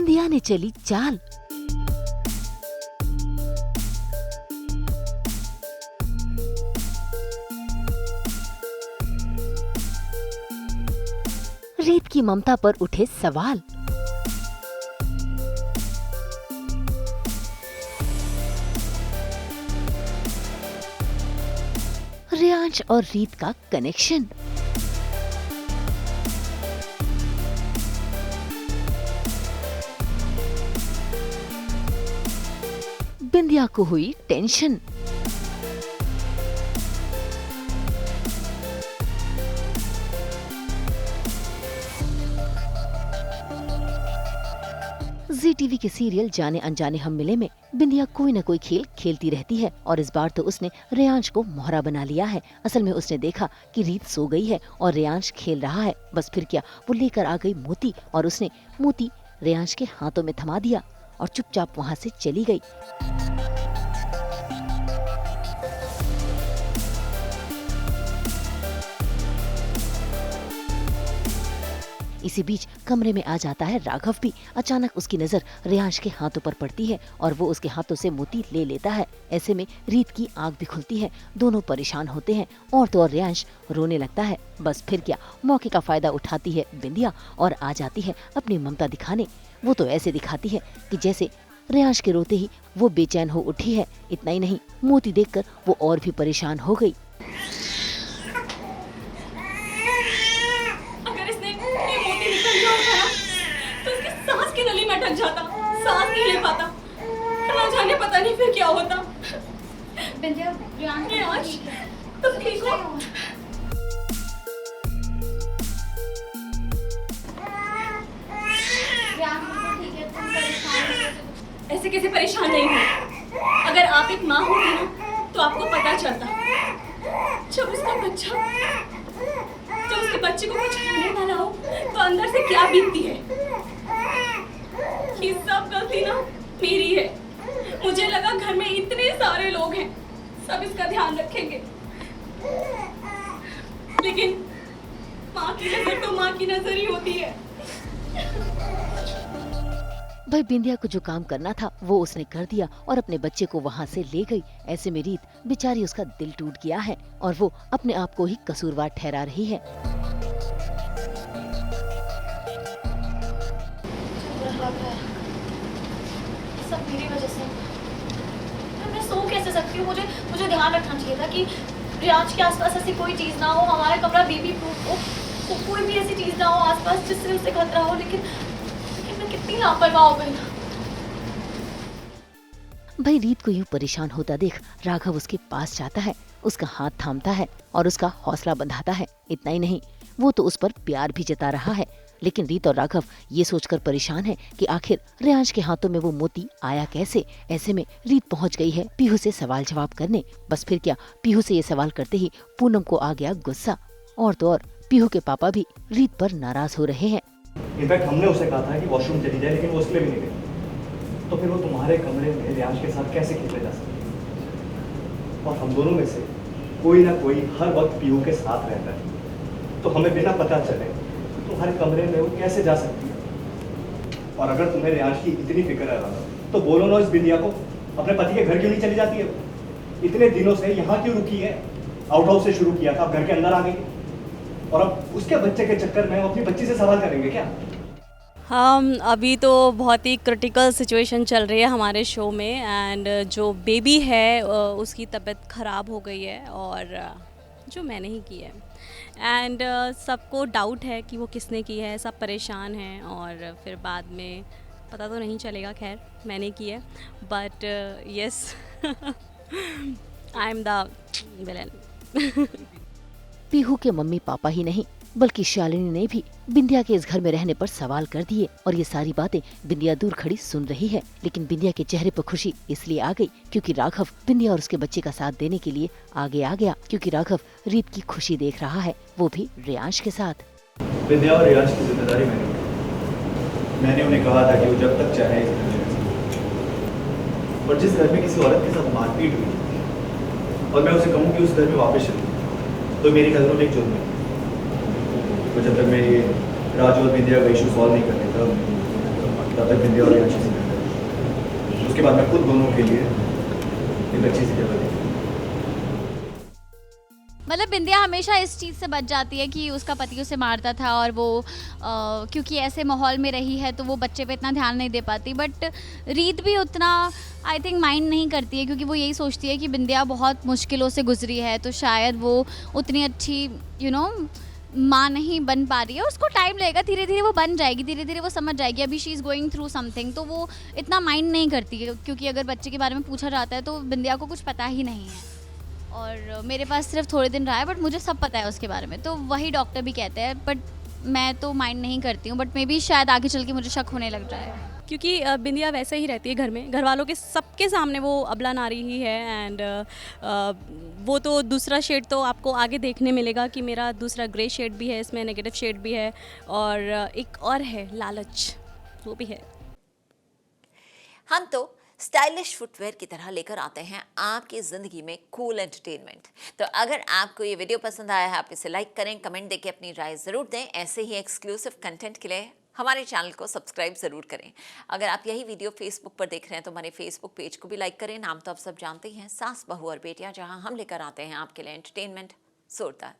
बिंदिया ने चली चाल। रीत की ममता पर उठे सवाल। रेयांश और रीत का कनेक्शन। बिंदिया को हुई टेंशन। जी टीवी के सीरियल जाने अनजाने हम मिले में बिंदिया कोई न कोई खेल खेलती रहती है और इस बार तो उसने रेयांश को मोहरा बना लिया है। असल में उसने देखा कि रीत सो गई है और रेयांश खेल रहा है। बस फिर क्या, वो लेकर आ गई मोती और उसने मोती रेयांश के हाथों में थमा दिया और चुपचाप वहाँ से चली गई। इसी बीच कमरे में आ जाता है राघव भी। अचानक उसकी नजर रेयांश के हाथों पर पड़ती है और वो उसके हाथों से मोती ले लेता है। ऐसे में रीत की आंख भी खुलती है। दोनों परेशान होते हैं और तो और रेयांश रोने लगता है। बस फिर क्या, मौके का फायदा उठाती है बिंदिया और आ जाती है अपनी ममता दिखाने। वो तो ऐसे दिखाती है कि जैसे रेयांश के रोते ही वो बेचैन हो उठी है। इतना ही नहीं, मोती देखकर वो और भी परेशान हो गई। अटक जाता, सांस नहीं ले पाता, ना जाने पता नहीं फिर क्या होता। रेयांश, तुम ठीक हो? ऐसे कैसे परेशान नहीं हो? अगर आप एक माँ होती ना तो आपको पता चलता। जब उसके बच्चे को कुछ होने वाला हो तो अंदर से क्या बीतती है। ये सब गलती ना मेरी है। मुझे लगा घर में इतने सारे लोग हैं, सब इसका ध्यान रखेंगे, लेकिन माँ की नजर तो माँ की नजर ही होती है। भाई बिंदिया को जो काम करना था वो उसने कर दिया और अपने बच्चे को वहाँ से ले गई। ऐसे में रीत बेचारी, उसका दिल टूट गया है और वो अपने आप को ही कसूरवार ठहरा रही है। सब मेरी वजह से। मैं सो कैसे सकती हूँ? मुझे ध्यान रखना चाहिए था कि रेयांश के आसपास ऐसी कोई चीज ना हो, हमारा कमरा बेबी प्रूफ हो, तो कोई भी ऐसी चीज ना हो आसपास जिससे उसे खतरा हो। लेकिन मैं कितनी लापरवाह हो गई। भाई रीत को यूं परेशान होता देख राघव उसके पास जाता है, उसका हाथ थामता है और उसका हौसला बंधाता है। इतना ही नहीं, वो तो उस पर प्यार भी जता रहा है। लेकिन रीत और राघव ये सोचकर परेशान है कि आखिर रेयांश के हाथों में वो मोती आया कैसे। ऐसे में रीत पहुंच गई है पीहू से सवाल जवाब करने। बस फिर क्या, पीहू से ये सवाल करते ही पूनम को आ गया गुस्सा और तो और पीहू के पापा भी रीत पर नाराज हो रहे हैं। इनफैक्ट हमने उसे कहा था कि वॉशरूम चली जाए, लेकिन वो उसके लिए भी नहीं गई। तो फिर वो तुम्हारे कमरे में रेयांश के साथ कैसे खेले जा सकते? और हम दोनों में से कोई ना कोई हर वक्त पीहू के साथ रहता है, तो हमें बिना पता चले तुम्हारे कमरे में वो कैसे जा सकती है? और अगर तुम्हें रेयांश की इतनी फिक्र है तो बोलो ना इस बिंदिया को, अपने पति के घर क्यों नहीं चली जाती है? इतने दिनों से यहाँ क्यों रुकी है? आउट हाउस से शुरू किया था, अब घर के अंदर आ गई और अब उसके बच्चे के चक्कर में अपनी बच्ची से सवाल करेंगे क्या? हम अभी तो बहुत ही क्रिटिकल सिचुएशन चल रही है हमारे शो में एंड जो बेबी है उसकी तबीयत ख़राब हो गई है और जो मैंने ही की है एंड सबको डाउट है कि वो किसने की है। सब परेशान हैं और फिर बाद में पता तो नहीं चलेगा। खैर मैंने की है but yes I am the villain. Pihu के मम्मी पापा ही नहीं बल्कि शालिनी ने भी बिंदिया के इस घर में रहने पर सवाल कर दिए और ये सारी बातें बिंदिया दूर खड़ी सुन रही है। लेकिन बिंदिया के चेहरे पर खुशी इसलिए आ गई क्योंकि राघव बिंदिया और उसके बच्चे का साथ देने के लिए आगे आ गया, क्योंकि राघव रीत की खुशी देख रहा है, वो भी रेयांश के साथ। बिंदिया और रेयांश की जिम्मेदारी मैंने उन्हें कहा था कि वो जब तक चाहे इस घर में, और जिस घर में किसी औरत के साथ मारपीट हुई और मैं उसे कहूँ कि उस घर में वापस चले, तो मेरी नजरों में एक जुर्म है। तो जब तक मैं राजू और बिंदिया का इशू सॉल्व नहीं कर लेता तब तक बिंदिया और अच्छे से रहता। उसके बाद मैं खुद दोनों के लिए एक अच्छी सी जगह देखूँ। मतलब बिंदिया हमेशा इस चीज़ से बच जाती है कि उसका पति उसे मारता था और वो क्योंकि ऐसे माहौल में रही है तो वो बच्चे पे इतना ध्यान नहीं दे पाती। बट रीत भी उतना आई थिंक माइंड नहीं करती है, क्योंकि वो यही सोचती है कि बिंदिया बहुत मुश्किलों से गुजरी है, तो शायद वो उतनी अच्छी माँ नहीं बन पा रही है। उसको टाइम लगेगा, धीरे धीरे वो बन जाएगी, धीरे धीरे वो समझ जाएगी। अभी she is going through something, तो वो इतना माइंड नहीं करती है, क्योंकि अगर बच्चे के बारे में पूछा जाता है तो बिंदिया को कुछ पता ही नहीं है। और मेरे पास सिर्फ थोड़े दिन रहा है, बट मुझे सब पता है उसके बारे में, तो वही डॉक्टर भी कहते हैं। बट मैं तो माइंड नहीं करती हूँ, बट मे बी शायद आगे चल के मुझे शक होने लग जाए। क्योंकि बिंदिया वैसे ही रहती है घर में, घर वालों के सबके सामने वो अबला नारी ही है। एंड वो तो दूसरा शेड तो आपको आगे देखने मिलेगा कि मेरा दूसरा ग्रे शेड भी है, इसमें नेगेटिव शेड भी है, और एक और है लालच, वो भी है। हम तो स्टाइलिश फुटवेयर की तरह लेकर आते हैं आपकी ज़िंदगी में कूल एंटरटेनमेंट। तो अगर आपको ये वीडियो पसंद आया है, आप इसे लाइक करें, कमेंट देके अपनी राय ज़रूर दें। ऐसे ही एक्सक्लूसिव कंटेंट के लिए हमारे चैनल को सब्सक्राइब ज़रूर करें। अगर आप यही वीडियो फेसबुक पर देख रहे हैं तो हमारे फेसबुक पेज को भी लाइक करें। नाम तो आप सब जानते हैं, सास बहू और बेटियां, जहां हम लेकर आते हैं आपके लिए एंटरटेनमेंट जोरदार।